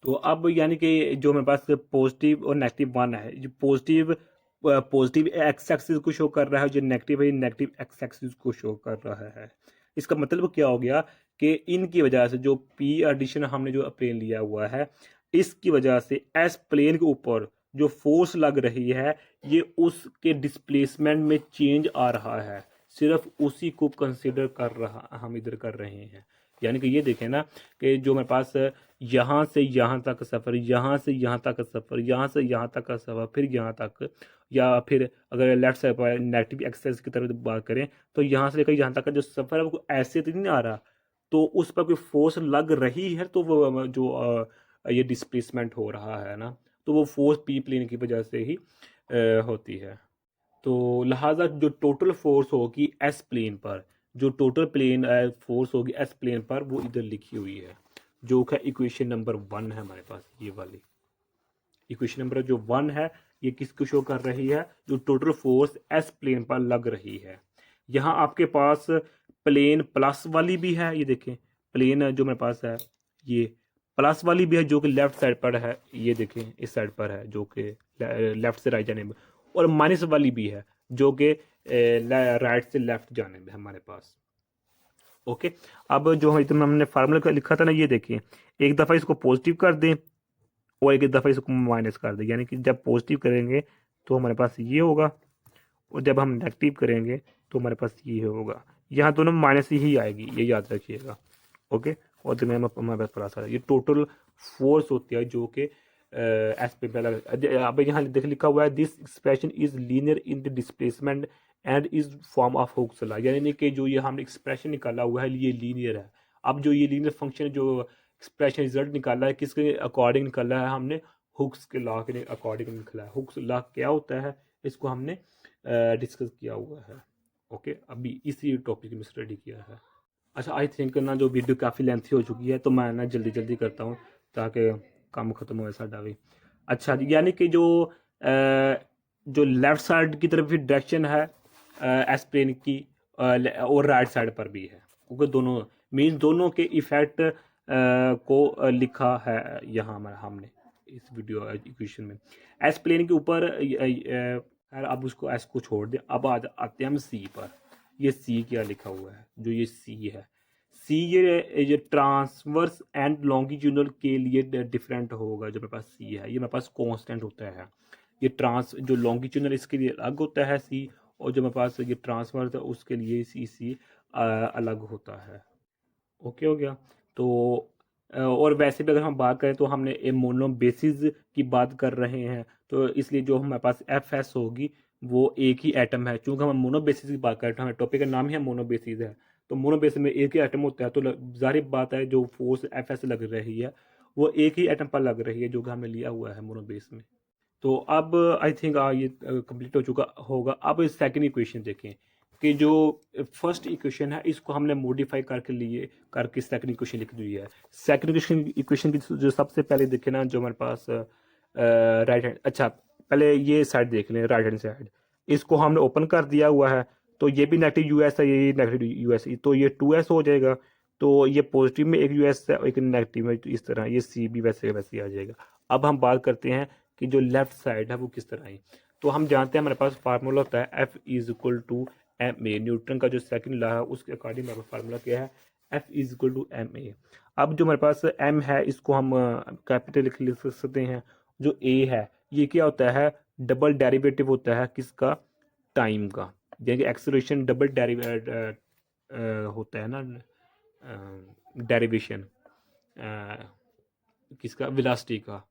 तो अब यानी कि जो मेरे पास पॉजिटिव और नेगेटिव वन है, जो पॉजिटिव पॉजिटिव एक्स एक्सिस को शो कर रहा है, जो नेगेटिव है नेगेटिव एक्स एक्सिस को शो कर रहा है। इसका मतलब क्या हो गया कि इनकी वजह से जो पी एडिशन हमने जो प्लेन लिया हुआ है, इसकी वजह से एस प्लेन के ऊपर जो फोर्स लग रही है, ये उसके डिस्प्लेसमेंट में चेंज आ रहा है। सिर्फ उसी को कंसिडर कर रहा हम इधर कर रहे हैं। यानी कि ये देखें ना कि जो मेरे पास यहाँ से यहाँ तक सफ़र, यहाँ से यहाँ तक का सफ़र, यहाँ से यहाँ तक का सफ़र, फिर यहाँ तक, या फिर अगर लेफ्ट साइड पर नेगेटिव एक्सेस की तरफ बात करें तो यहाँ से लेकर यहाँ तक का जो सफ़र है वो ऐसे तो नहीं आ रहा, तो उस पर कोई फोर्स लग रही है, तो वो जो ये डिस्प्लेसमेंट हो रहा है ना, तो वो फोर्स पी प्लेन की वजह से ही होती है। तो लिहाजा जो टोटल फोर्स होगी एस प्लेन पर, जो टोटल प्लेन फोर्स होगी एस प्लेन पर, वो इधर लिखी हुई है, जो कि इक्वेशन नंबर 1 है हमारे पास। ये वाली इक्वेशन नंबर जो 1 है, ये किसको शो कर रही है? जो टोटल फोर्स एस प्लेन पर लग रही है। यहाँ आपके पास प्लेन प्लस वाली भी है, ये देखें प्लेन जो मेरे पास है ये प्लस वाली भी है, जो कि लेफ्ट साइड पर है, ये देखें इस साइड पर है, जो कि लेफ्ट से राइट जाने में, और माइनस वाली भी है, जो कि राइट से लेफ्ट जाने में हमारे पास। ओके, अब जो हमने फार्मूला लिखा था ना, ये देखिए, एक दफ़ा इसको पॉजिटिव कर दें और एक दफ़ा इसको माइनस कर दें, यानी कि जब पॉजिटिव करेंगे तो हमारे पास ये होगा, और जब हम नेगेटिव करेंगे तो हमारे पास ये होगा। यहाँ दोनों माइनस ही आएगी, ये याद रखिएगा। ओके, और तो मैं हमारे पास प्लस आ, ये टोटल फोर्स होती है जो कि एस पे पहला। अब यहाँ देख लिखा हुआ है, this expression is linear in the displacement and is form of Hooke's law, यानी कि जो ये हमने एक्सप्रेशन निकाला हुआ है ये लीनियर है। अब जो ये लीनियर फंक्शन जो एक्सप्रेशन रिजल्ट निकाला है, किसके अकॉर्डिंग निकाला है हमने? हुक्स के लॉ के अकॉर्डिंग निकला है। हुक्स लॉ क्या होता है, इसको हमने डिस्कस किया हुआ है। ओके, अभी इसी टॉपिक में स्टडी किया है। अच्छा, आई थिंक ना जो वीडियो काफ़ी लेंथी हो चुकी है, तो मैं ना जल्दी जल्दी करता हूँ ताकि काम खत्म हो साਡਾ भी। अच्छा जी, यानी कि जो लेफ्ट साइड की तरफ डायरेक्शन है एस प्लेन की, और राइट साइड पर भी है, क्योंकि दोनों मीन्स दोनों के इफेक्ट को लिखा है यहाँ हमने इस वीडियो इक्वेशन में। एस प्लेन के ऊपर खैर अब उसको एस को छोड़ दें, अब आते हैं हम सी पर। ये सी क्या लिखा हुआ है? जो ये सी है, सी ये ट्रांसवर्स एंड लॉन्गिट्यूडनल के लिए डिफरेंट होगा। जो मेरे पास सी है, ये मेरे पास कांस्टेंट होता है। ये ट्रांस जो लॉन्गिट्यूडनल इसके लिए अलग होता है सी, और जो मेरे पास ये ट्रांसवर्स है उसके लिए सी अलग होता है। ओके हो गया। तो और वैसे भी अगर हम बात करें तो हमने ए मोनो बेसिस की बात कर रहे हैं, तो इसलिए जो हमारे पास एफ एस होगी वो एक ही एटम है। चूंकि हम मोनो बेसिस की बात कर रहे हैं, हमारे टॉपिक का नाम ही मोनो बेसिस है, तो मोनो बेसिस में एक ही एटम होता है, तो जाहिर बात है जो फोर्स एफ एस लग रही है वो एक ही एटम पर लग रही है, जो कि हमने लिया हुआ है मोनो बेस में। तो अब आई थिंक ये कंप्लीट हो चुका होगा। अब सेकंड इक्वेशन देखें कि जो फर्स्ट इक्वेशन है इसको हमने मॉडिफाई करके लिए करके सेकंड इक्वेशन लिख दी है। सेकंड इक्वेशन की जो सबसे पहले देखे ना, जो हमारे पास राइट हैंड, अच्छा पहले ये साइड देख लें, राइट हैंड साइड, इसको हमने ओपन कर दिया हुआ है, तो ये भी नेगेटिव यूएस है, ये नेगेटिव यूएस, तो ये 2s हो जाएगा। तो ये पॉजिटिव में एक यूएस है, एक नेगेटिव में, तो इस तरह ये सी भी वैसे वैसे ही आ जाएगा। अब हम बात करते हैं कि जो लेफ्ट साइड है वो किस तरह है। तो हम जानते हैं हमारे पास फार्मूला होता है F is equal to M A, Newton का जो सेकंड लॉ है उसके अकॉर्डिंग हमारा फार्मूला क्या है? F is equal to M A. अब जो हमारे पास एम है इसको हम कैपिटल लिख सकते हैं। जो ए है ये क्या होता है? डबल डेरिवेटिव होता है किसका? टाइम का, यानी एक्सेलरेशन डबल होता है ना, डेरिवेशन किसका? वेलोसिटी का।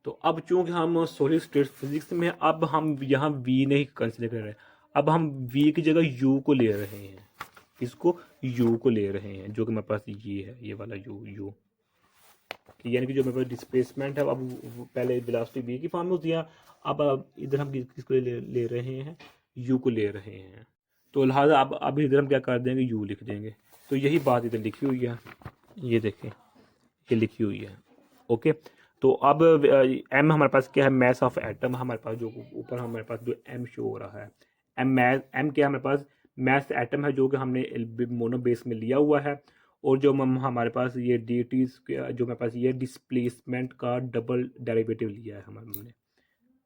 तो अब चूंकि हम सॉलिड स्टेट फिजिक्स में, अब हम यहाँ वी नहीं कंसिडर कर रहे हैं, अब हम वी की जगह यू को ले रहे हैं। इसको यू को ले रहे हैं, जो कि मेरे पास ये है, ये वाला यू यानी कि जो मेरे पास डिस्प्लेसमेंट है, अब पहले वेलोसिटी वी की फॉर्म में होती है, अब इधर हम किसको ले रहे हैं? यू को ले रहे हैं। तो लिहाजा अब इधर हम क्या कर देंगे? यू लिख देंगे। तो यही बात इधर लिखी हुई है, ये देखें ये लिखी हुई है। ओके, तो अब एम हमारे पास क्या है? मैस ऑफ एटम हमारे पास, जो ऊपर हमारे पास जो एम शो हो रहा है, एम क्या है हमारे पास? मैस एटम है, जो कि हमने मोनो बेस में लिया हुआ है, और जो हमारे पास ये डी टी जो हमारे पास ये डिस्प्लेसमेंट का डबल डेरिवेटिव लिया है हमने,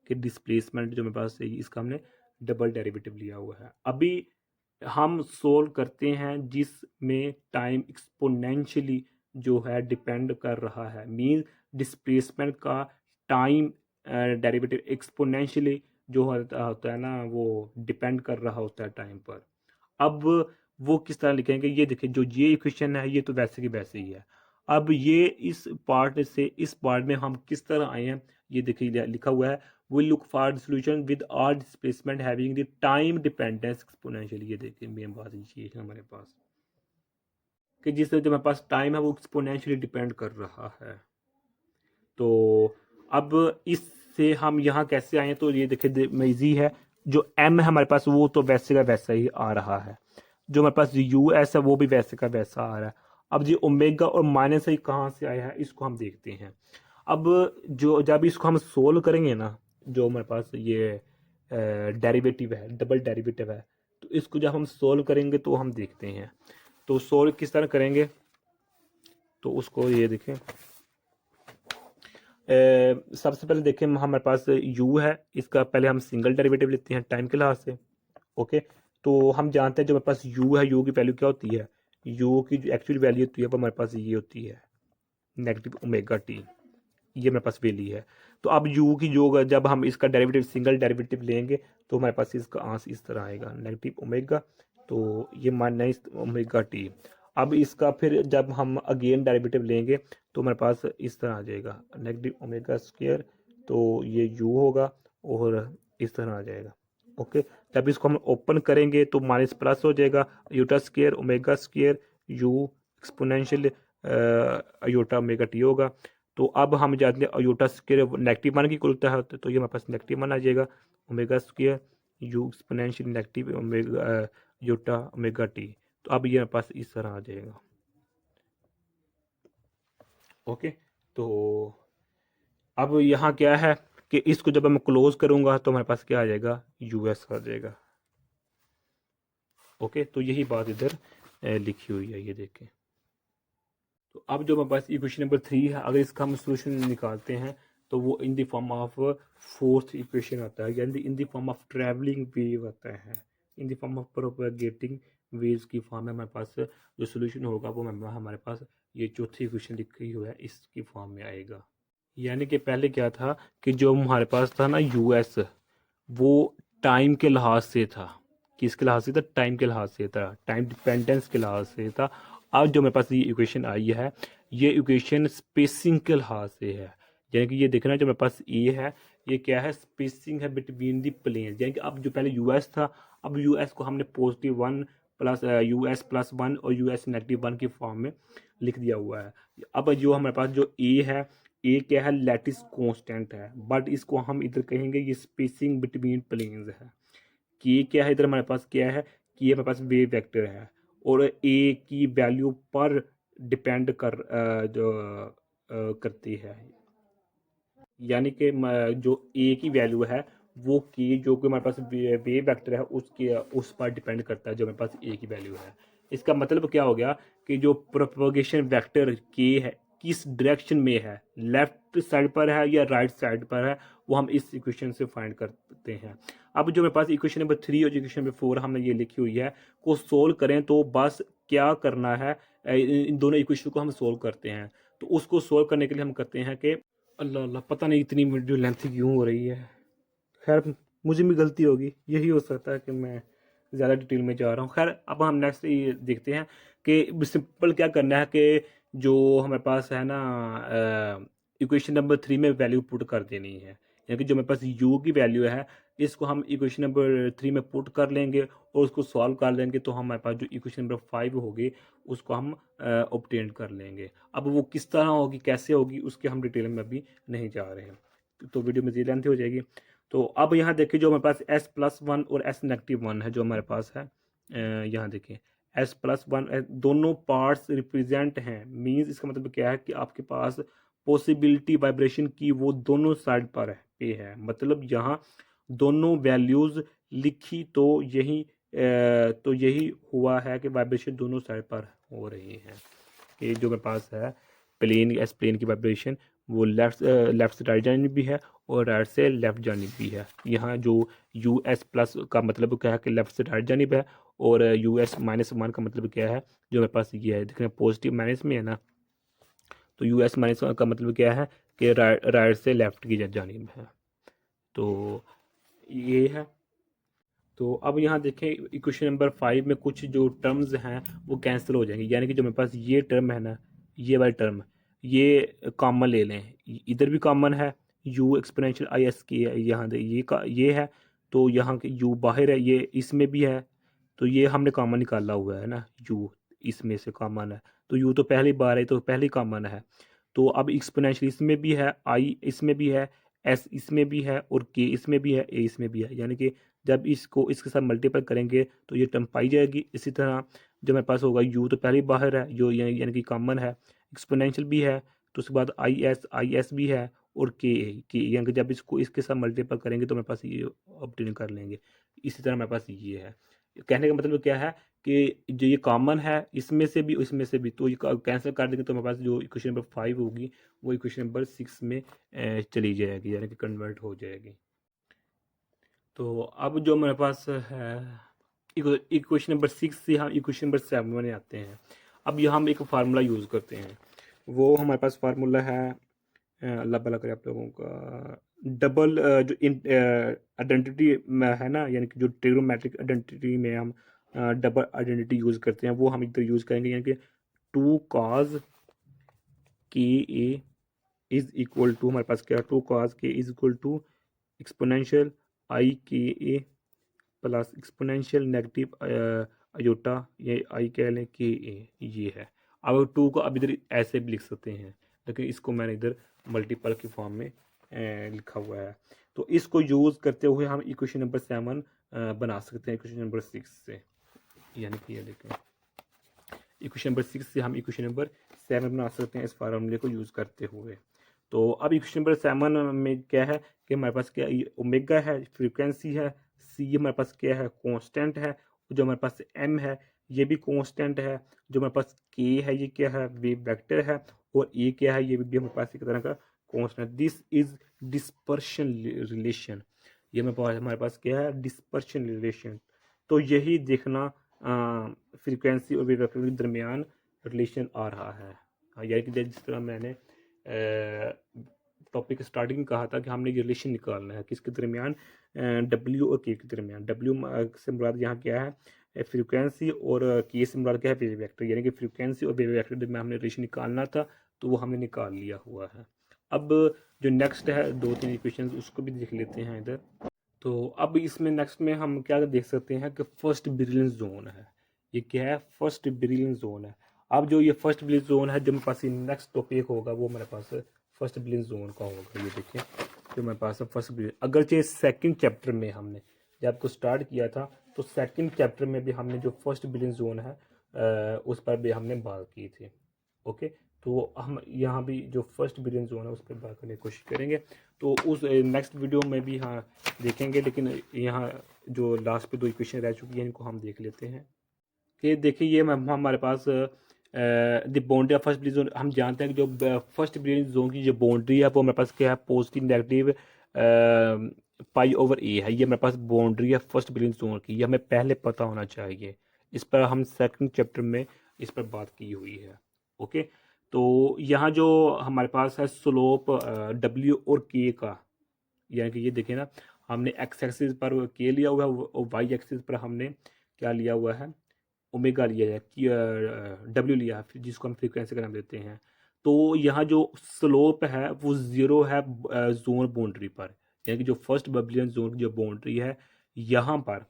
कि डिस्प्लेसमेंट जो मेरे पास है इसका हमने डबल डेरिवेटिव लिया हुआ है। अभी हम सोल्व करते हैं जिसमें टाइम एक्सपोनेंशियली जो है डिपेंड कर रहा है, मीन डिस्प्लेसमेंट का टाइम डेरिवेटिव एक्सपोनेंशियली जो होता है ना, वो डिपेंड कर रहा होता है टाइम पर। अब वो किस तरह लिखेंगे, ये देखिए जो ये इक्वेशन है ये तो वैसे की वैसे ही है। अब ये इस पार्ट से इस पार्ट में हम किस तरह आए हैं, ये देखिए लिखा हुआ है we look for the solution with all displacement having the time dependence exponentially। ये देखिए मेन बात ये है हमारे पास कि जिससे जो हमारे पास टाइम है वो एक्सपोनेंशियली डिपेंड कर रहा है। तो अब इससे हम यहाँ कैसे आए, तो ये देखिए इजी है, जो m है हमारे पास वो तो वैसे का वैसा ही आ रहा है, जो हमारे पास यू एस है वो भी वैसे का वैसा आ रहा है। अब जी ओमेगा और माइनस ही कहाँ से आया है इसको हम देखते हैं। अब जो जब इसको हम सोल्व करेंगे ना, जो हमारे पास ये डेरिवेटिव है, डबल डेरिवेटिव है, तो इसको जब हम सोल्व करेंगे तो हम देखते हैं। तो सोल्व किस तरह करेंगे, तो उसको ये देखें, सबसे पहले देखें हमारे पास u है, इसका पहले हम सिंगल डेरिवेटिव लेते हैं टाइम के लिहाज से। ओके, तो हम जानते हैं जो हमारे पास u है, u की वैल्यू क्या होती है, u की जो एक्चुअल वैल्यू होती है वो हमारे पास ये होती है नेगेटिव ओमेगा टी, ये मेरे पास वैल्यू है। तो अब u की जो जब हम इसका डेरिवेटिव सिंगल डेरिवेटिव लेंगे तो हमारे पास इसका आंसर इस तरह आएगा नेगेटिव ओमेगा, तो ये माइनस ओमेगा टी। अब इसका फिर जब हम अगेन डेरिवेटिव लेंगे तो हमारे पास इस तरह आ जाएगा नेगेटिव ओमेगा स्क्वायर, तो ये u होगा और इस तरह आ जाएगा। ओके, जब इसको हम ओपन करेंगे तो माइनस प्लस हो जाएगा यूटा square omega square u exponential iota omega T होगा। तो अब हम जानते हैं अयोटा स्क्वायर नेगेटिव मान की कुलता है, तो ये हमारे पास नेगेटिव मान आ जाएगा omega square U exponential negative omega iota omega T. तो अब ये हमारे पास इस तरह आ जाएगा। ओके, तो अब यहाँ क्या है कि इसको जब मैं क्लोज करूंगा तो हमारे पास क्या आ जाएगा, यूएस आ जाएगा। ओके, तो यही बात इधर लिखी हुई है, ये देखें। तो अब जो हमारे पास इक्वेशन नंबर 3 है, अगर इसका हम सोल्यूशन निकालते हैं तो वो in the form of fourth equation आता है, यानी in the form of travelling wave आता है, in the form of propagating waves की फॉर्म में हमारे पास जो सोल्यूशन होगा वो हमारे पास ये चौथी इक्वेशन लिखी हुई है इसकी फॉर्म में आएगा। यानी कि पहले क्या था कि जो हमारे पास था ना यूएस, वो टाइम के लिहाज से था, किसके लिहाज से था, टाइम के लिहाज से था, टाइम डिपेंडेंस के लिहाज से था। अब जो मेरे पास ये इक्वेशन आई है, ये इक्वेशन स्पेसिंग के लिहाज से है, यानी कि ये देखना जो मेरे पास ए है ये क्या है, स्पेसिंग है बिटवीन द प्लेन। यानी कि अब जो पहले यूएस था, अब यूएस को हमने +1 प्लस US+1 और US-1 की फॉर्म में लिख दिया हुआ है। अब जो हमारे पास जो ए है, ए क्या है, लैटिस कांस्टेंट है, बट इसको हम इधर कहेंगे ये स्पेसिंग बिटवीन प्लेन्स है। कि ये क्या है, इधर हमारे पास क्या है कि ये हमारे पास वेव वेक्टर है और ए की वैल्यू पर डिपेंड करती है, यानी कि जो ए की वैल्यू है वो की जो कि हमारे पास वेव वेक्टर है उसके उस पर डिपेंड करता है जो हमारे पास ए की वैल्यू है। इसका मतलब क्या हो गया कि जो प्रोपगेशन वेक्टर के है किस डायरेक्शन में है, लेफ्ट साइड पर है या राइट साइड पर है, वो हम इस इक्वेशन से फाइंड करते हैं। अब जो मेरे पास इक्वेशन नंबर 3 और इक्वेशन नंबर 4 हमने ये लिखी हुई है को सोल्व करें तो बस क्या करना है, इन दोनों इक्वेशन को हम सोल्व करते हैं। तो उसको सोल्व करने के लिए हम करते हैं कि अल्लाह अल्लाह पता नहीं इतनी वीडियो लेंथ क्यों हो रही है, खैर मुझे भी गलती होगी, यही हो सकता है कि मैं ज़्यादा डिटेल में जा रहा हूँ। खैर अब हम नेक्स्ट ये देखते हैं कि सिंपल क्या करना है कि जो हमारे पास है ना इक्वेशन नंबर 3 में वैल्यू पुट कर देनी है, यानी कि जो मेरे पास u की वैल्यू है इसको हम इक्वेशन नंबर 3 में पुट कर लेंगे और उसको सॉल्व कर लेंगे तो हमारे पास जो इक्वेशन नंबर 5 होगी उसको हम ऑब्टेन कर लेंगे। अब वो किस तरह होगी कैसे होगी उसके हम डिटेल में अभी नहीं जा रहे हैं, तो वीडियो मज़ीद लेंथी हो जाएगी। तो अब यहाँ देखिए जो हमारे पास S+1 और S-1 है जो हमारे पास है, यहाँ देखिए S+1 दोनों पार्ट्स रिप्रेजेंट हैं, मीन्स इसका मतलब क्या है कि आपके पास पॉसिबिलिटी वाइब्रेशन की वो दोनों साइड पर है, मतलब यहाँ दोनों वैल्यूज़ लिखी तो यही हुआ है कि वाइब्रेशन दोनों साइड पर हो रही हैं। कि जो मेरे पास है प्लेन, एस प्लेन की वाइब्रेशन वो लेफ्ट से राइट जानिब भी है और राइट से लेफ्ट जानिब भी है। यहाँ जो यू एस प्लस का मतलब क्या है कि लेफ्ट से राइट जानिब है, और यू एस माइनस वन का मतलब क्या है, जो मेरे पास ये है, देखना पॉजिटिव माइनस में है ना, तो यू एस माइनस का मतलब क्या है कि राइट से लेफ्ट की जानिब है। तो ये है। तो अब यहाँ देखें इक्वेशन नंबर 5 में कुछ जो टर्म्स हैं वो कैंसिल हो जाएंगे, यानी कि जो मेरे पास ये टर्म है ना, ये वाली टर्म, ये कॉमन ले लें, इधर भी कॉमन है, u एक्सपोनेंशियल आई एस की है, यहाँ ये है, तो यहाँ के u बाहर है, ये इसमें भी है, तो ये हमने कॉमन निकाला हुआ है ना, u इसमें से कॉमन है, तो u तो पहली बार है, तो पहली कॉमन है। तो अब एक्सपोनेंशियल इसमें भी है, i इसमें भी है, s इसमें भी है, और k इसमें भी है, a इसमें भी है, यानी कि जब इसको इसके साथ मल्टीप्लाई करेंगे तो ये टर्म पाई जाएगी। इसी तरह जो मेरे पास होगा u तो पहले ही बाहर है, जो यानी कि कॉमन है, एक्सपोनेंशियल भी है, तो उसके बाद आई एस भी है, और के यानी कि जब इसको इसके साथ मल्टीप्लाई करेंगे तो मेरे पास ये ऑब्टेन कर लेंगे। इसी तरह मेरे पास ये है। कहने का मतलब क्या है कि जो ये कॉमन है इसमें से भी इसमें से भी, तो ये कैंसिल कर देंगे तो मेरे पास जो इक्वेशन नंबर 5 होगी वो इक्वेशन नंबर 6 में चली जाएगी, यानी कि कन्वर्ट हो जाएगी। तो अब जो मेरे पास है इक्वेशन नंबर 6 से हम इक्वेशन नंबर 7 में आते हैं। अब यहाँ हम एक फार्मूला यूज़ करते हैं, वो हमारे पास फार्मूला है, अल्लाह भला करे आप लोगों का, डबल जो आइडेंटिटी में है ना, यानी कि जो ट्रिग्नोमेट्रिक आइडेंटिटी में हम डबल आइडेंटिटी यूज़ करते हैं, वो हम इधर यूज़ करेंगे, यानी कि 2 cos के ए इज इक्वल टू, हमारे पास क्या है, 2 cos के इज इक्वल टू एक्सपोनेंशियल आई के ए प्लस एक्सपोनेंशियल नेगेटिव अयोटा, ये आई कह लें के ए, ये है। अब 2 को अब इधर ऐसे भी लिख सकते हैं, लेकिन इसको मैंने इधर मल्टीपल की फॉर्म में लिखा हुआ है। तो इसको यूज़ करते हुए हम इक्वेशन नंबर 7 बना सकते हैं इक्वेशन नंबर 6 से, यानी कि ये देखें इक्वेशन नंबर 6 से हम इक्वेशन नंबर 7 बना सकते हैं इस फार्मूले को यूज़ करते हुए। तो अब इक्वेशन नंबर 7 में क्या है कि हमारे पास क्या ओमेगा है, फ्रीक्वेंसी है, सी हमारे पास क्या है, कांस्टेंट है, जो हमारे पास एम है ये भी कांस्टेंट है, जो हमारे पास के है ये क्या है, वेव वेक्टर है, और ए क्या है, ये भी हमारे पास एक तरह का constant. This is dispersion relation, ये हमारे पास क्या है, डिस्पर्शन रिलेशन। तो यही देखना फ्रीक्वेंसी और वेव वेक्टर के दरमियान रिलेशन आ रहा है। यानी कि जिस तरह मैंने टॉपिक स्टार्टिंग में कहा था कि हमने ये रिलेशन निकालना है किसके दरमियान, डब्ल्यू और के दरमियान। डब्ल्यू से मुराद यहाँ क्या है, फ्रीक्वेंसी, और के से मुराद क्या है, वेव वेक्टर, यानी कि फ्रीक्वेंसी और वेव वेक्टर में हमने रिलेशन निकालना था, तो वो हमने निकाल लिया हुआ है। अब जो नेक्स्ट है 2-3 इक्वेशन उसको भी देख लेते हैं इधर। तो अब इसमें नेक्स्ट में हम क्या देख सकते हैं कि फर्स्ट ब्रिलियंस जोन है, ये क्या है, फर्स्ट ब्रिलियंस जोन है। अब जो ये फर्स्ट ब्रिलियंस जोन है, जो मेरे पास नेक्स्ट टॉपिक होगा वो मेरे पास फर्स्ट ब्रिलियंस जोन का होगा। ये देखिए जो मेरे पास फर्स्ट ब्रिलियंस, अगरचे सेकंड चैप्टर में हमने जब आपको स्टार्ट किया था तो सेकंड चैप्टर में भी हमने जो फर्स्ट ब्रिलियंस जोन है उस पर भी हमने बात की थी। ओके, तो हम यहाँ भी जो फर्स्ट ब्रिलियंस जोन है उस पर बात करने की कोशिश करेंगे, तो उस नेक्स्ट वीडियो में भी हाँ देखेंगे। लेकिन यहाँ जो लास्ट पे 2 इक्वेशन रह चुकी हैं इनको हम देख लेते हैं कि देखिए ये हमारे पास the boundary of first brilliance zone, हम जानते हैं कि जो फर्स्ट ब्रिलियंस जोन की जो बाउंड्री है वो हमारे पास क्या है, पॉजिटिव नेगेटिव पाई ओवर ए है, ये हमारे पास बाउंड्री है फर्स्ट ब्रिलियंस जोन की, ये हमें पहले पता होना चाहिए। इस पर हम सेकंड चैप्टर में इस पर बात की हुई है। ओके, तो यहाँ जो हमारे पास है स्लोप डब्ल्यू और के का, यानी कि ये देखें ना, हमने एक्स एक्सिस पर के लिया हुआ है और वाई एक्सिस पर हमने क्या लिया हुआ है, ओमेगा लिया है, डब्ल्यू लिया है, जिसको हम फ्रीक्वेंसी का नाम देते हैं। तो यहाँ जो स्लोप है वो ज़ीरो है जोन बाउंड्री पर, यानी कि जो फर्स्ट बब्लियन जोन की जो बाउंड्री है यहाँ पर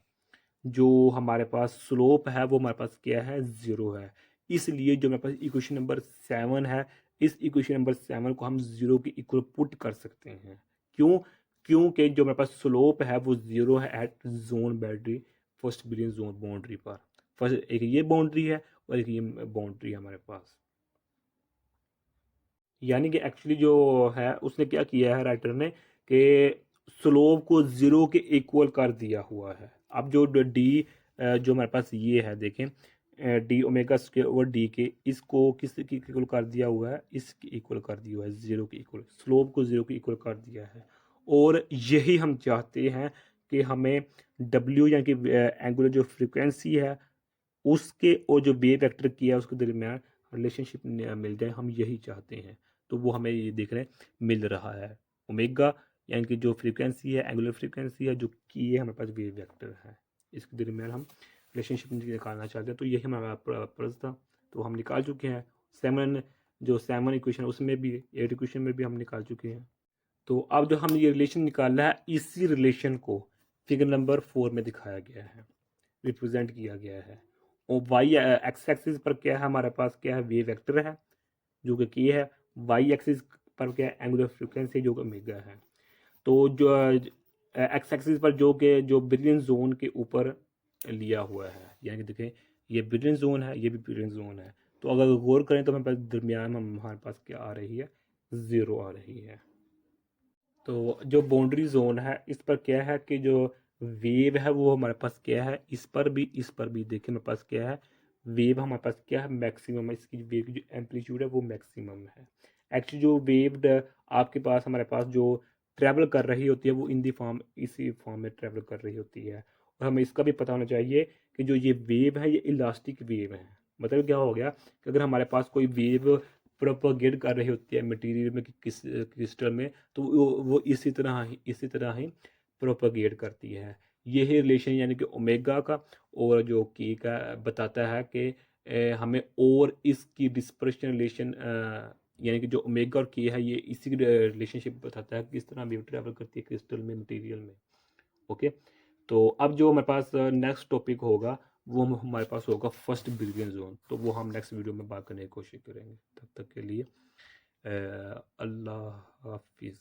जो हमारे पास स्लोप है वो हमारे पास क्या है, ज़ीरो है। इसलिए जो मेरे पास इक्वेशन नंबर 7 है, इस इक्वेशन नंबर 7 को हम ज़ीरो के इक्वल पुट कर सकते हैं। क्यों? क्योंकि जो मेरे पास स्लोप है वो ज़ीरो है at zone boundary, first billion zone boundary पर। फर्स्ट एक ये बाउंड्री है और एक ये बाउंड्री है हमारे पास। यानी कि एक्चुअली जो है उसने क्या किया है राइटर ने कि स्लोप को ज़ीरो के इक्वल कर दिया हुआ है। अब जो डी जो हमारे पास ये है देखें D omega square over D के, इसको किस के इक्वल कर दिया हुआ है, इसके इक्वल कर दिया हुआ है, ज़ीरो के इक्वल, स्लोप को ज़ीरो के इक्वल कर दिया है। और यही हम चाहते हैं कि हमें डब्ल्यू यानी कि एंगुलर जो फ्रीक्वेंसी है उसके और जो वेव वेक्टर की है उसके दरमियान रिलेशनशिप मिल जाए, हम यही चाहते हैं। तो वो हमें ये देख रहे हैं मिल रहा है। ओमेगा यानी कि जो फ्रीक्वेंसी है, एंगुलर फ्रीक्वेंसी है, जो की है हमारे पास वेव वेक्टर है, इसके दरमियान हम रिलेशनशिप निकालना चाहते हैं। तो यही हमारा पर्पज़ था, तो हम निकाल चुके हैं। सेवन इक्वेशन उसमें भी, एट इक्वेशन में भी हम निकाल चुके हैं। तो अब जो हम ये रिलेशन निकालना है, इसी रिलेशन को फिगर नंबर 4 में दिखाया गया है, रिप्रेजेंट किया गया है। और वाई एक्स एक्सिस पर क्या है हमारे पास, क्या है, वेव वेक्टर है जो कि है। वाई एक्सिस पर क्या है, एंगुलर फ्रीक्वेंसी जो कि ओमेगा है। तो जो एक्स एक्सिस पर जो ब्रिलियंट जोन के ऊपर लिया हुआ है, यानी कि देखें ये ब्रिलियंट जोन है, ये भी ब्रिलियंट जोन है। तो अगर गौर करें तो हमारे पास दरमियान में हमारे पास क्या आ रही है, ज़ीरो आ रही है। तो जो बाउंड्री जोन है इस पर क्या है कि जो वेव है वो हमारे पास क्या है, इस पर भी देखिए हमारे पास क्या है, वेव हमारे पास क्या है, मैक्सिमम है। इसकी वेव की जो एम्पलीट्यूड है वो मैक्सिमम है। एक्चुअली जो वेव आपके पास हमारे पास जो ट्रैवल कर रही होती है वो इन दी फॉर्म, इसी फॉर्म में ट्रैवल कर रही होती है। और हमें इसका भी पता होना चाहिए कि जो ये वेव है ये इलास्टिक वेव है। मतलब क्या हो गया कि अगर हमारे पास कोई वेव प्रोपोगेट कर रही होती है मटेरियल में कि किस क्रिस्टल में, तो वो इसी तरह ही प्रोपोगेट करती है। यही रिलेशन यानी कि ओमेगा का और जो की का बताता है कि हमें और इसकी डिस्पर्शन रिलेशन, यानी कि जो ओमेगा और की है ये इसी रिलेशनशिप बताता है कि किस तरह वेव ट्रैवल करती है क्रिस्टल में, मटेरियल में। ओके, तो अब जो हमारे पास नेक्स्ट टॉपिक होगा वो हमारे पास होगा फर्स्ट ब्रिलियन जोन। तो वो हम नेक्स्ट वीडियो में बात करने की कोशिश करेंगे। तब तक के लिए अल्लाह हाफिज़।